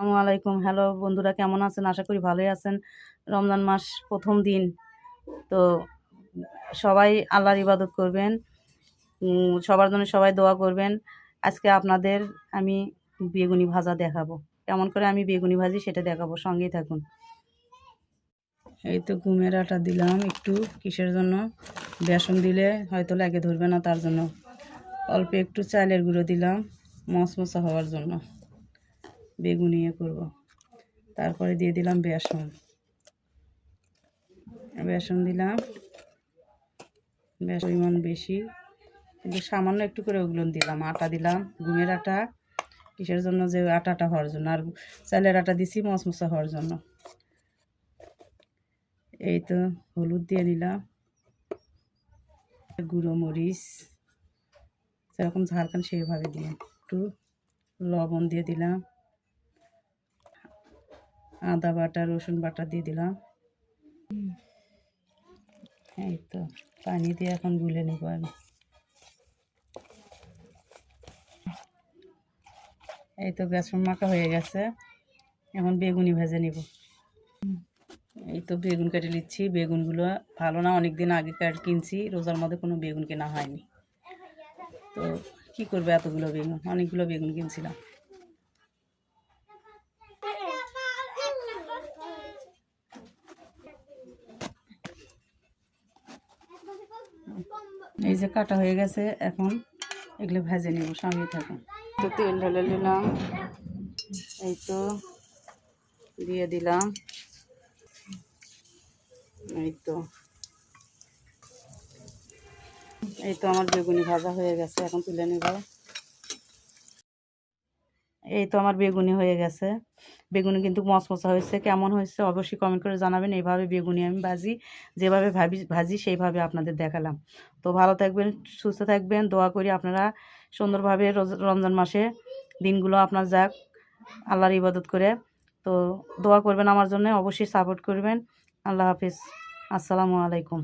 আসসালামু আলাইকুম। হ্যালো বন্ধুরা, কেমন আছেন? আশা করি ভালোই আছেন। রমজান মাস ১ম দিন। তো সবাই আল্লাহর ইবাদত করবেন। সবার জন্য সবাই দোয়া করবেন। আজকে আপনাদের আমি বেগুনি ভাজা দেখাবো। কেমন করে আমি বেগুনি ভাজি সেটা দেখাবো। সঙ্গেই থাকুন। এই তো গমের আটা দিলাম একটু। কিসের জন্য? বেসন দিলে হয়তো লাগে ধরবে না, তার জন্য। অল্প একটু চালের গুঁড়ো দিলাম মচমচা হওয়ার জন্য। বেগুনি করব। তারপরে দিয়ে দিলাম বেসন দিলাম। বেশ পরিমাণ বেশি, কিন্তু সামান্য একটু করে ওগুলো দিলাম। আটা দিলাম, গমের আটা। কিসের জন্য? যে আটাটা হওয়ার জন্য। আর চালের আটা দিছি মচমচা হওয়ার জন্য। এই তো হলুদ দিয়ে দিলাম, গুঁড়ো মরিচ যেরকম ঝাল খান সেইভাবে দিলাম। একটু লবণ দিয়ে দিলাম, আদা বাটা রসুন বাটা দিয়ে দিলাম। এই তো পানি দিয়ে এখন গুলে নেব আমি। এই তো বেসন মাখা হয়ে গেছে, এখন বেগুনি ভেজে নিব। এই তো বেগুন কেটে নিচ্ছি। বেগুনগুলো ভালো না, অনেক দিন আগে কিনছি, রোজার মধ্যে কোনো বেগুন কেনা হয়নি। তো কি করবে, এতগুলো বেগুন, অনেকগুলো বেগুন কিনছিলাম। এই যে কাটা হয়ে গেছে, এখন এগুলো ভেজে নেব। সঙ্গে থাকুন। তো তেল ঢেলে নিলাম, এই তো দিয়ে দিলাম। এই তো আমার বেগুনি ভাজা হয়ে গেছে, এখন তুলে নেব। এই তো আমার বেগুনি হয়ে গেছে। বেগুনি কিন্তু মচমচা হয়েছে। কেমন হয়েছে অবশ্যই কমেন্ট করে জানাবেন। এইভাবে বেগুনি আমি ভাজি, যেভাবে ভাজি সেইভাবে আপনাদের দেখালাম। তো ভালো থাকবেন, সুস্থ থাকবেন। দোয়া করি আপনারা সুন্দরভাবে রমজান মাসে দিনগুলো আপনার যাক আল্লাহর ইবাদত করে। তো দোয়া করবেন আমার জন্য, অবশ্যই সাপোর্ট করবেন। আল্লাহ হাফিজ। আসসালামু আলাইকুম।